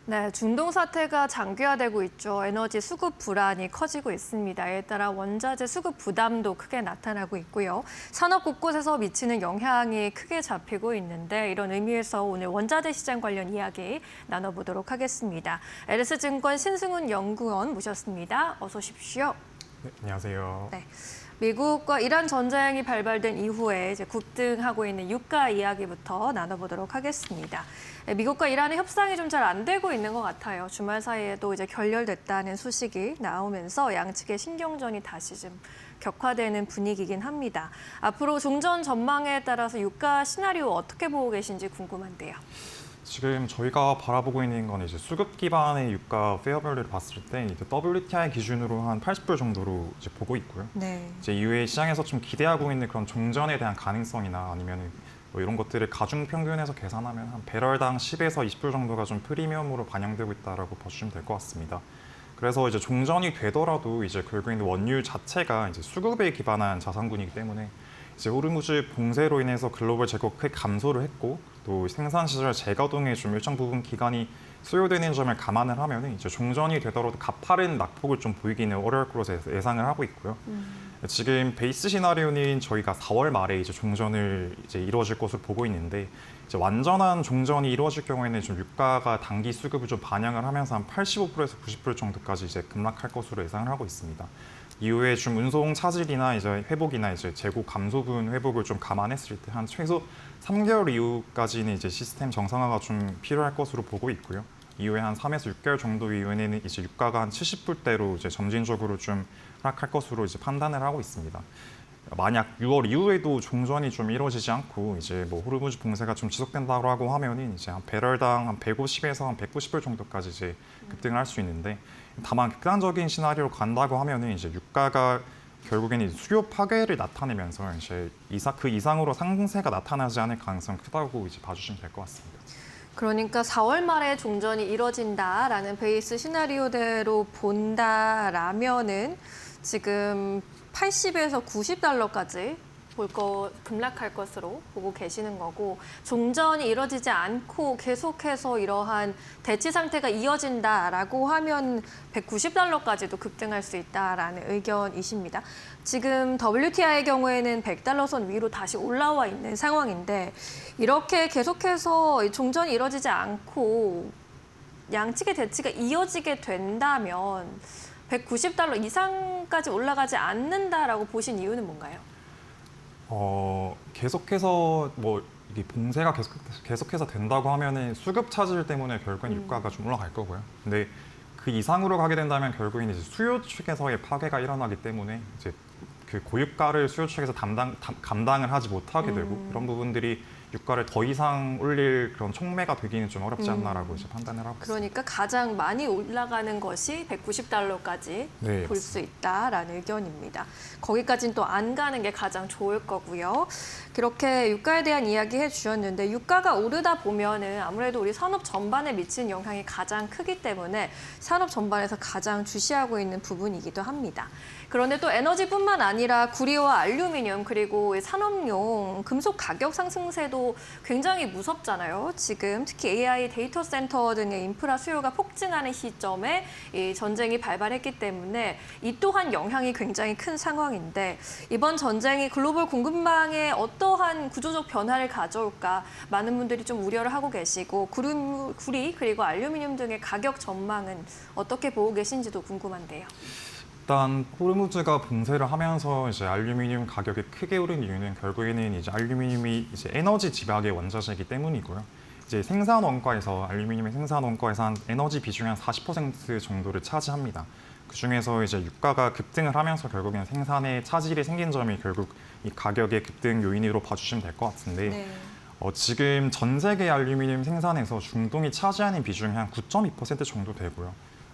네, 중동 사태가 장기화되고 있죠. 에너지 수급 불안이 커지고 있습니다. 이에 따라 원자재 수급 부담도 크게 나타나고 있고요. 산업 곳곳에서 미치는 영향이 크게 잡히고 있는데 이런 의미에서 오늘 원자재 시장 관련 이야기 나눠보도록 하겠습니다. LS증권 신승훈 연구원 모셨습니다. 어서 오십시오. 네, 안녕하세요. 네. 미국과 이란 전쟁이 발발된 이후에 이제 급등하고 있는 유가 이야기부터 나눠보도록 하겠습니다. 미국과 이란의 협상이 좀 잘 안 되고 있는 것 같아요. 주말 사이에도 이제 결렬됐다는 소식이 나오면서 양측의 신경전이 다시 좀 격화되는 분위기긴 합니다. 앞으로 종전 전망에 따라서 유가 시나리오 어떻게 보고 계신지 궁금한데요. 지금 저희가 바라보고 있는 건 이제 수급 기반의 유가 페어밸류를 봤을 때 이제 WTI 기준으로 한 80불 정도로 이제 보고 있고요. 네. 이제 이후에 시장에서 좀 기대하고 있는 그런 종전에 대한 가능성이나 아니면 뭐 이런 것들을 가중 평균해서 계산하면 한 배럴당 10에서 20불 정도가 좀 프리미엄으로 반영되고 있다라고 봐주시면 될 것 같습니다. 그래서 이제 종전이 되더라도 이제 결국에는 원유 자체가 이제 수급에 기반한 자산군이기 때문에 이제 호르무즈 봉쇄로 인해서 글로벌 재고가 크게 감소를 했고 또 생산 시설 재가동에 좀 일정 부분 기간이 소요되는 점을 감안을 하면 이제 종전이 되더라도 가파른 낙폭을 좀 보이기는 어려울 것으로 예상을 하고 있고요. 지금 베이스 시나리오는 저희가 4월 말에 이제 종전을 이제 이루어질 것으로 보고 있는데 이제 완전한 종전이 이루어질 경우에는 좀 유가가 단기 수급을 좀 반영을 하면서 한 85%에서 90% 정도까지 이제 급락할 것으로 예상을 하고 있습니다. 이후에 좀 운송 차질이나 이제 회복이나 이제 재고 감소분 회복을 좀 감안했을 때 한 최소 3개월 이후까지는 이제 시스템 정상화가 좀 필요할 것으로 보고 있고요. 이후에 한 3에서 6개월 정도 이후에는 이제 유가가 한 70불대로 이제 점진적으로 좀 하락할 것으로 이제 판단을 하고 있습니다. 만약 6월 이후에도 종전이 좀 이루어지지 않고 이제 뭐 호르무즈 봉쇄가 좀 지속된다고 하고 하면은 이제 한 배럴당 한 150에서 한 190불 정도까지 이제 급등을 할 수 있는데 다만 극단적인 시나리오로 간다고 하면은 이제 유가가 결국에는 수요 파괴를 나타내면서 이제 그 이상으로 상승세가 나타나지 않을 가능성이 크다고 이제 봐주시면 될 것 같습니다. 그러니까 4월 말에 종전이 이뤄진다라는 베이스 시나리오대로 본다라면은 지금 80에서 90달러까지 급락할 것으로 보고 계시는 거고 종전이 이뤄지지 않고 계속해서 이러한 대치 상태가 이어진다라고 하면 190달러까지도 급등할 수 있다라는 의견이십니다. 지금 WTI의 경우에는 100달러 선 위로 다시 올라와 있는 상황인데 이렇게 계속해서 종전이 이뤄지지 않고 양측의 대치가 이어지게 된다면 190달러 이상까지 올라가지 않는다라고 보신 이유는 뭔가요? 계속해서 뭐 이게 봉쇄가 계속해서 된다고 하면은 수급 차질 때문에 결국엔 유가가 좀 올라갈 거고요. 근데 그 이상으로 가게 된다면 결국엔 이제 수요 측에서의 파괴가 일어나기 때문에 이제 그 고유가를 수요 측에서 감당을 하지 못하게 되고 그런 부분들이 유가를 더 이상 올릴 그런 촉매가 되기는 좀 어렵지 않나라고 이제 판단을 하고 있습니다. 그러니까 가장 많이 올라가는 것이 190달러까지 네, 볼 수 있다라는 의견입니다. 거기까지는 또 안 가는 게 가장 좋을 거고요. 그렇게 유가에 대한 이야기 해주셨는데 유가가 오르다 보면은 아무래도 우리 산업 전반에 미치는 영향이 가장 크기 때문에 산업 전반에서 가장 주시하고 있는 부분이기도 합니다. 그런데 또 에너지뿐만 아니라 구리와 알루미늄 그리고 산업용 금속 가격 상승세도 굉장히 무섭잖아요. 지금 특히 AI 데이터 센터 등의 인프라 수요가 폭증하는 시점에 이 전쟁이 발발했기 때문에 이 또한 영향이 굉장히 큰 상황인데 이번 전쟁이 글로벌 공급망에 어떠한 구조적 변화를 가져올까 많은 분들이 좀 우려를 하고 계시고 구리 그리고 알루미늄 등의 가격 전망은 어떻게 보고 계신지도 궁금한데요. 일단 호르무즈가 봉쇄를 하면서 이제 알루미늄 가격이 크게 오른 이유는 결국에는 이제 알루미늄이 이제 에너지 집약의 원자재이기 때문이고요. 이제 생산 원가에서 알루미늄의 생산 원가에서 한 에너지 비중이 한 40% 정도를 차지합니다. 그 중에서 이제 유가가 급등을 하면서 결국에는 생산에 차질이 생긴 점이 결국 이 가격의 급등 요인으로 봐주시면 될 것 같은데. 네. 지금 전 세계 알루미늄 생산에서 중동이 차지하는 비중이 한 9.2% 정도 되고요.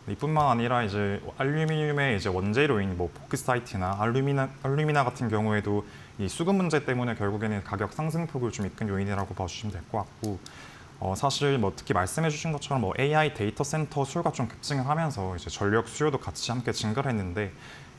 이뿐만 아니라 이제 알루미늄의 이제 원재료인 뭐 보크사이트나 알루미나 같은 경우에도 이 수급 문제 때문에 결국에는 가격 상승폭을 좀 이끈 요인이라고 봐주시면 될 것 같고 사실 뭐 특히 말씀해주신 것처럼 뭐 AI 데이터 센터 수요가 좀 급증을 하면서 이제 전력 수요도 같이 함께 증가를 했는데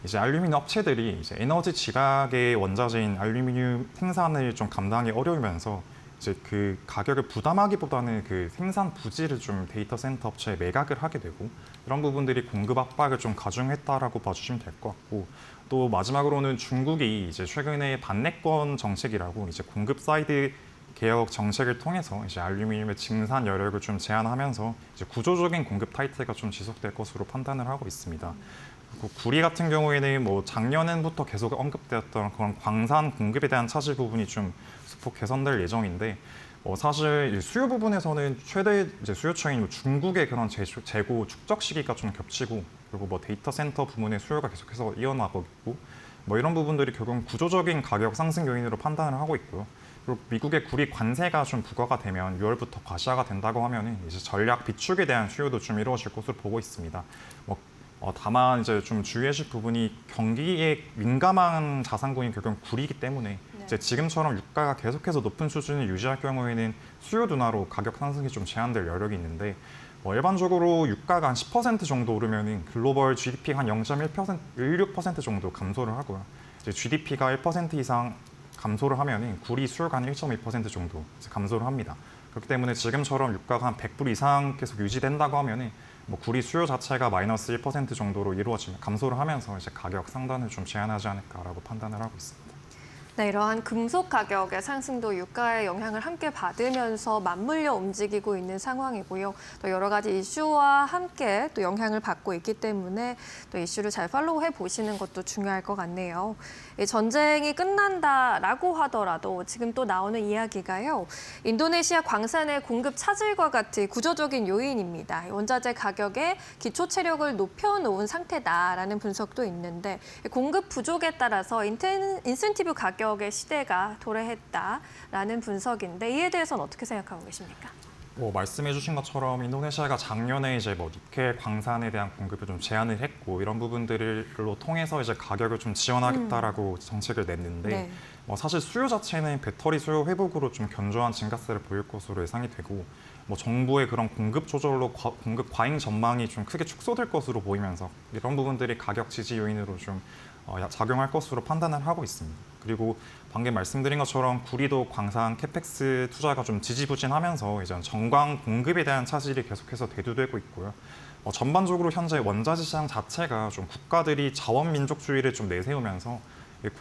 이제 알루미늄 업체들이 이제 에너지 지락의 원자재인 알루미늄 생산을 좀 감당하기 어려우면서 이제 그 가격을 부담하기보다는 그 생산 부지를 좀 데이터 센터 업체에 매각을 하게 되고 이런 부분들이 공급 압박을 좀 가중했다라고 봐주시면 될 것 같고 또 마지막으로는 중국이 이제 최근에 반내권 정책이라고 이제 공급 사이드 개혁 정책을 통해서 이제 알루미늄의 증산 여력을 좀 제한하면서 이제 구조적인 공급 타이트가 좀 지속될 것으로 판단을 하고 있습니다. 그리고 구리 같은 경우에는 뭐 작년부터 계속 언급되었던 그런 광산 공급에 대한 차질 부분이 좀 소폭 개선될 예정인데 사실 수요 부분에서는 최대 이제 수요처인 중국의 그런 재고 축적 시기가 좀 겹치고 그리고 뭐 데이터 센터 부문의 수요가 계속해서 이어나가고 있고 뭐 이런 부분들이 결국 구조적인 가격 상승 요인으로 판단을 하고 있고요. 그리고 미국의 구리 관세가 좀 부과가 되면 6월부터 과시화가 된다고 하면은 이제 전략 비축에 대한 수요도 좀 이루어질 것으로 보고 있습니다. 다만 이제 좀 주의하실 부분이 경기에 민감한 자산군이 결국 구리이기 때문에 이제 지금처럼 유가가 계속해서 높은 수준을 유지할 경우에는 수요 둔화로 가격 상승이 좀 제한될 여력이 있는데 일반적으로 유가가 한 10% 정도 오르면은 글로벌 GDP가 한 0.1%, 16% 정도 감소를 하고요. 이제 GDP가 1% 이상 감소를 하면은 구리 수요가 한 1.2% 정도 감소를 합니다. 그렇기 때문에 지금처럼 유가가 한 100불 이상 계속 유지된다고 하면은 구리 수요 자체가 마이너스 1% 정도로 이루어지면 감소를 하면서 이제 가격 상단을 좀 제한하지 않을까라고 판단을 하고 있습니다. 네, 이러한 금속 가격의 상승도 유가의 영향을 함께 받으면서 맞물려 움직이고 있는 상황이고요. 또 여러 가지 이슈와 함께 또 영향을 받고 있기 때문에 또 이슈를 잘 팔로우해 보시는 것도 중요할 것 같네요. 이 전쟁이 끝난다라고 하더라도 지금 또 나오는 이야기가요. 인도네시아 광산의 공급 차질과 같은 구조적인 요인입니다. 원자재 가격의 기초 체력을 높여놓은 상태다라는 분석도 있는데 공급 부족에 따라서 인센티브 가격의 시대가 도래했다라는 분석인데 이에 대해서는 어떻게 생각하고 계십니까? 말씀해주신 것처럼 인도네시아가 작년에 이제 니켈 광산에 대한 공급을 좀 제한을 했고 이런 부분들로 통해서 이제 가격을 좀 지원하겠다라고 정책을 냈는데 네. 사실 수요 자체는 배터리 수요 회복으로 좀 견조한 증가세를 보일 것으로 예상이 되고 정부의 그런 공급 조절로 공급 과잉 전망이 좀 크게 축소될 것으로 보이면서 이런 부분들이 가격 지지 요인으로 좀 작용할 것으로 판단을 하고 있습니다. 그리고 방금 말씀드린 것처럼 구리도 광산 캐펙스 투자가 좀 지지부진하면서 이제 전광 공급에 대한 차질이 계속해서 대두되고 있고요. 전반적으로 현재 원자재 시장 자체가 좀 국가들이 자원 민족주의를 좀 내세우면서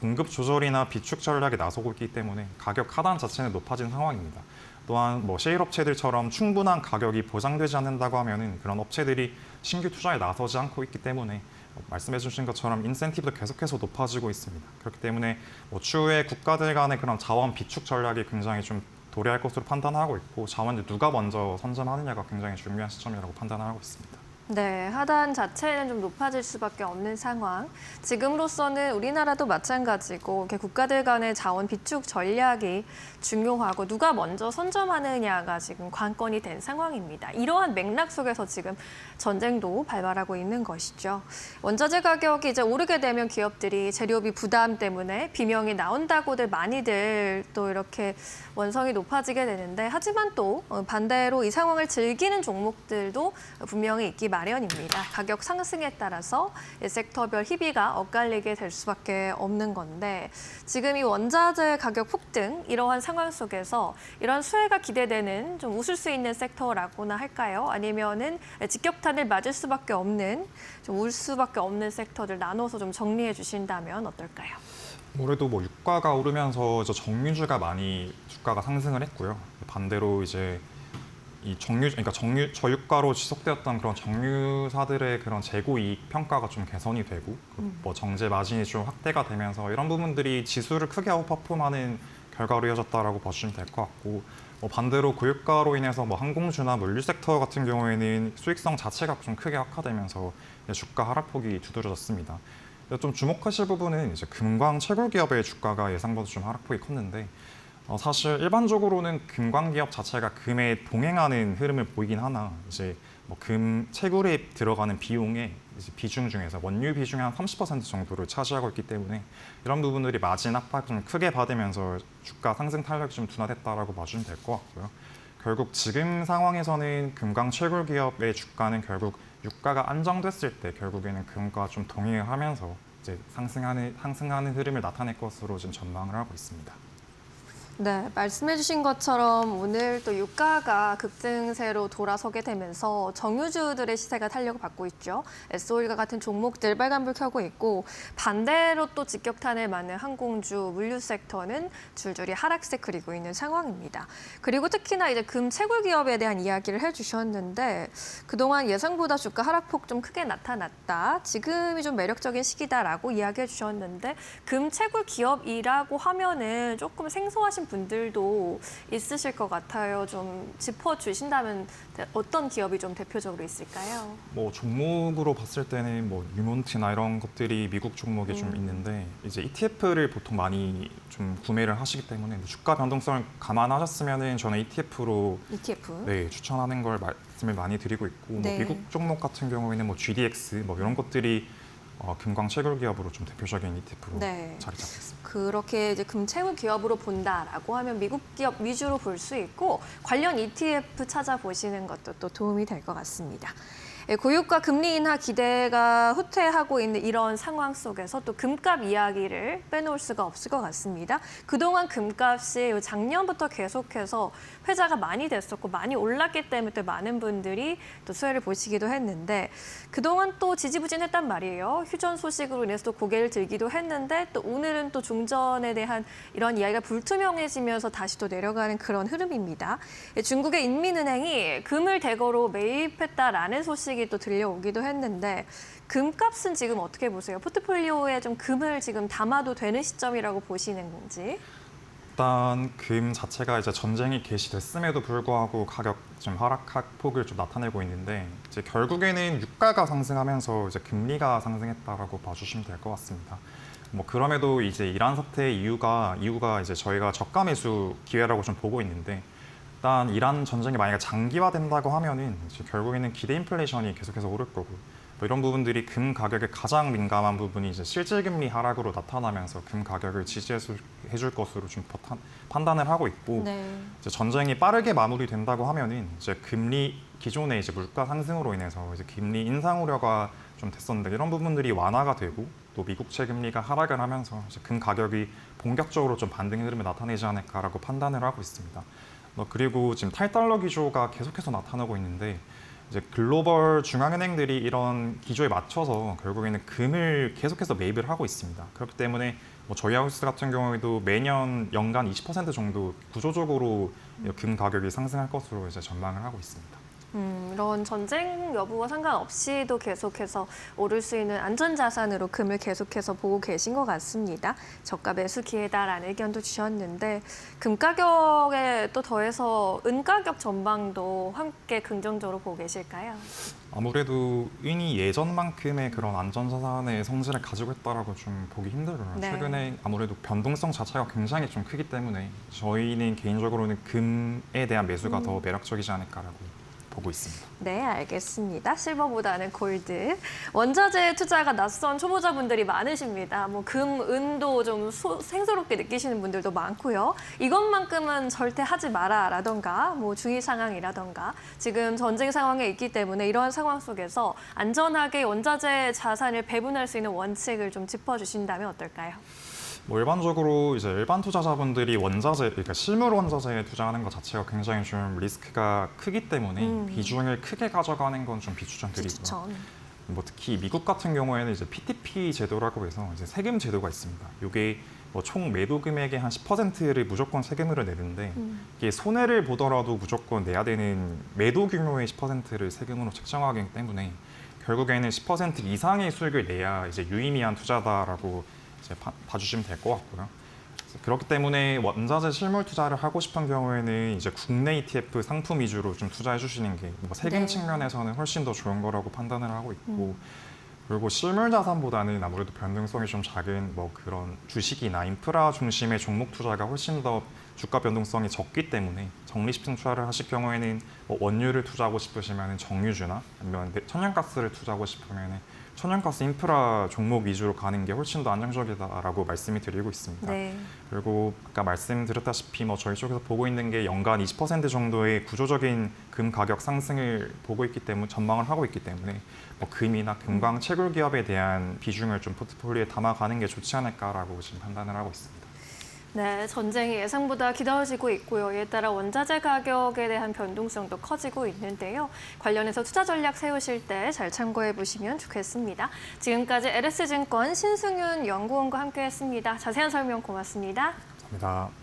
공급 조절이나 비축 전략에 나서고 있기 때문에 가격 하단 자체는 높아진 상황입니다. 또한 셰일 업체들처럼 충분한 가격이 보장되지 않는다고 하면은 그런 업체들이 신규 투자에 나서지 않고 있기 때문에 말씀해 주신 것처럼 인센티브도 계속해서 높아지고 있습니다. 그렇기 때문에 추후에 국가들 간의 그런 자원 비축 전략이 굉장히 좀 도래할 것으로 판단하고 있고 자원을 누가 먼저 선점하느냐가 굉장히 중요한 시점이라고 판단하고 있습니다. 네, 하단 자체는 좀 높아질 수밖에 없는 상황. 지금으로서는 우리나라도 마찬가지고 이렇게 국가들 간의 자원 비축 전략이 중요하고 누가 먼저 선점하느냐가 지금 관건이 된 상황입니다. 이러한 맥락 속에서 지금 전쟁도 발발하고 있는 것이죠. 원자재 가격이 이제 오르게 되면 기업들이 재료비 부담 때문에 비명이 나온다고들 많이들 또 이렇게 원성이 높아지게 되는데 하지만 또 반대로 이 상황을 즐기는 종목들도 분명히 있기 마련입니다. 가격 상승에 따라서 섹터별 희비가 엇갈리게 될 수밖에 없는 건데 지금 이 원자재 가격 폭등 이러한 상황 속에서 이런 수혜가 기대되는 좀 웃을 수 있는 섹터라고나 할까요? 아니면은 직격탄을 맞을 수밖에 없는 좀 울 수밖에 없는 섹터들 나눠서 좀 정리해 주신다면 어떨까요? 올해도 유가가 오르면서 정유주가 많이 주가가 상승을 했고요. 반대로 이제 이 저유가로 지속되었던 그런 정유사들의 그런 재고 이익 평가가 좀 개선이 되고 정제 마진이 좀 확대가 되면서 이런 부분들이 지수를 크게 아웃퍼폼하는 결과로 이어졌다라고 봐주시면 될 것 같고 반대로 고유가로 인해서 항공주나 물류 섹터 같은 경우에는 수익성 자체가 좀 크게 악화되면서 주가 하락폭이 두드러졌습니다. 좀 주목하실 부분은 이제 금광 채굴 기업의 주가가 예상보다 좀 하락폭이 컸는데 사실 일반적으로는 금광 기업 자체가 금에 동행하는 흐름을 보이긴 하나 이제 금 채굴에 들어가는 비용의 이제 비중 중에서 원유 비중의 한 30% 정도를 차지하고 있기 때문에 이런 부분들이 마진 압박 좀 크게 받으면서 주가 상승 탄력이 좀 둔화됐다라고 봐주면 될 것 같고요. 결국 지금 상황에서는 금광 채굴 기업의 주가는 결국 유가가 안정됐을 때 결국에는 금과 좀 동행을 하면서 이제 상승하는 흐름을 나타낼 것으로 지금 전망을 하고 있습니다. 네, 말씀해주신 것처럼 오늘 또 유가가 급등세로 돌아서게 되면서 정유주들의 시세가 탄력을 받고 있죠. S-오일과 같은 종목들 빨간불 켜고 있고 반대로 또 직격탄을 맞는 항공주, 물류 섹터는 줄줄이 하락세 그리고 있는 상황입니다. 그리고 특히나 이제 금 채굴 기업에 대한 이야기를 해주셨는데 그동안 예상보다 주가 하락폭 좀 크게 나타났다. 지금이 좀 매력적인 시기다라고 이야기해 주셨는데 금 채굴 기업이라고 하면은 조금 생소하신 분들도 있으실 것 같아요. 좀 짚어주신다면 어떤 기업이 좀 대표적으로 있을까요? 뭐 종목으로 봤을 때는 뭐 유몬트나 이런 것들이 미국 종목이 좀 있는데 이제 ETF를 보통 많이 좀 구매를 하시기 때문에 뭐 주가 변동성을 감안하셨으면은 저는 ETF로 ETF. 네, 추천하는 걸 말씀을 많이 드리고 있고 네. 뭐 미국 종목 같은 경우에는 뭐 GDX 뭐 이런 것들이 금광 채굴 기업으로 좀 대표적인 ETF로 네. 자리 잡고 있습니다. 그렇게 이제 금 채굴 기업으로 본다라고 하면 미국 기업 위주로 볼 수 있고 관련 ETF 찾아보시는 것도 또 도움이 될 것 같습니다. 고유가 금리 인하 기대가 후퇴하고 있는 이런 상황 속에서 또 금값 이야기를 빼놓을 수가 없을 것 같습니다. 그동안 금값이 작년부터 계속해서 회자가 많이 됐었고 많이 올랐기 때문에 또 많은 분들이 또 수혜를 보시기도 했는데 그동안 또 지지부진했단 말이에요. 휴전 소식으로 인해서 또 고개를 들기도 했는데 또 오늘은 또 종전에 대한 이런 이야기가 불투명해지면서 다시 또 내려가는 그런 흐름입니다. 중국의 인민은행이 금을 대거로 매입했다라는 소식이 또 들려오기도 했는데 금값은 지금 어떻게 보세요? 포트폴리오에 좀 금을 지금 담아도 되는 시점이라고 보시는 건지? 일단 금 자체가 이제 전쟁이 개시됐음에도 불구하고 가격 좀 하락폭을 좀 나타내고 있는데 이제 결국에는 유가가 상승하면서 이제 금리가 상승했다라고 봐주시면 될 것 같습니다. 뭐 그럼에도 이제 이란 사태의 이유가 이제 저희가 저가 매수 기회라고 좀 보고 있는데 일단 이란 전쟁이 만약에 장기화된다고 하면은 이제 결국에는 기대 인플레이션이 계속해서 오를 거고 뭐 이런 부분들이 금 가격에 가장 민감한 부분이 이제 실질 금리 하락으로 나타나면서 금 가격을 지지해줄 것으로 좀 판단을 하고 있고 네. 이제 전쟁이 빠르게 마무리된다고 하면은 이제 금리 기존의 이제 물가 상승으로 인해서 이제 금리 인상 우려가 좀 됐었는데 이런 부분들이 완화가 되고 또 미국채 금리가 하락을 하면서 이제 금 가격이 본격적으로 좀 반등의 흐름을 나타내지 않을까라고 판단을 하고 있습니다. 그리고 지금 탈달러 기조가 계속해서 나타나고 있는데 이제 글로벌 중앙은행들이 이런 기조에 맞춰서 결국에는 금을 계속해서 매입을 하고 있습니다. 그렇기 때문에 뭐 저희 하우스 같은 경우에도 매년 연간 20% 정도 구조적으로 금 가격이 상승할 것으로 이제 전망을 하고 있습니다. 이런 전쟁 여부와 상관없이도 계속해서 오를 수 있는 안전자산으로 금을 계속해서 보고 계신 것 같습니다. 저가 매수 기회다라는 의견도 주셨는데 금 가격에 또 더해서 은 가격 전망도 함께 긍정적으로 보고 계실까요? 아무래도 은이 예전만큼의 그런 안전자산의 성질을 가지고 있다라고 좀 보기 힘들어요. 네. 최근에 아무래도 변동성 자체가 굉장히 좀 크기 때문에 저희는 개인적으로는 금에 대한 매수가 더 매력적이지 않을까라고 보고 있습니다. 네, 알겠습니다. 실버보다는 골드. 원자재 투자가 낯선 초보자분들이 많으십니다. 뭐 금, 은도 좀 생소롭게 느끼시는 분들도 많고요. 이것만큼은 절대 하지 마라라던가 뭐 주의 상황이라던가 지금 전쟁 상황에 있기 때문에 이러한 상황 속에서 안전하게 원자재 자산을 배분할 수 있는 원칙을 좀 짚어주신다면 어떨까요? 뭐 일반적으로 이제 일반 투자자분들이 원자재, 그러니까 실물 원자재에 투자하는 것 자체가 굉장히 좀 리스크가 크기 때문에 비중을 크게 가져가는 건 좀 비추천드리고요. 추천. 뭐 특히 미국 같은 경우에는 이제 PTP 제도라고 해서 이제 세금 제도가 있습니다. 이게 뭐 총 매도 금액의 한 10%를 무조건 세금으로 내는데 이게 손해를 보더라도 무조건 내야 되는 매도 규모의 10%를 세금으로 책정하기 때문에 결국에는 10% 이상의 수익을 내야 이제 유의미한 투자다라고 이제 봐주시면 될 것 같고요. 그렇기 때문에 원자재 실물 투자를 하고 싶은 경우에는 이제 국내 ETF 상품 위주로 좀 투자해 주시는 게 뭐 세금 네. 측면에서는 훨씬 더 좋은 거라고 판단을 하고 있고 그리고 실물 자산보다는 아무래도 변동성이 좀 작은 뭐 그런 주식이나 인프라 중심의 종목 투자가 훨씬 더 주가 변동성이 적기 때문에 적립 승차를 하실 경우에는 뭐 원유를 투자하고 싶으시면 정유주나 아니면 천연가스를 투자하고 싶으면 천연가스 인프라 종목 위주로 가는 게 훨씬 더 안정적이다라고 말씀을 드리고 있습니다. 네. 그리고 아까 말씀드렸다시피 뭐 저희 쪽에서 보고 있는 게 연간 20% 정도의 구조적인 금 가격 상승을 보고 있기 때문에 전망을 하고 있기 때문에 뭐 금이나 금광 채굴 기업에 대한 비중을 좀 포트폴리오에 담아가는 게 좋지 않을까라고 지금 판단을 하고 있습니다. 네, 전쟁이 예상보다 길어지고 있고요. 이에 따라 원자재 가격에 대한 변동성도 커지고 있는데요. 관련해서 투자 전략 세우실 때 잘 참고해 보시면 좋겠습니다. 지금까지 LS증권 신승윤 연구원과 함께했습니다. 자세한 설명 고맙습니다. 감사합니다.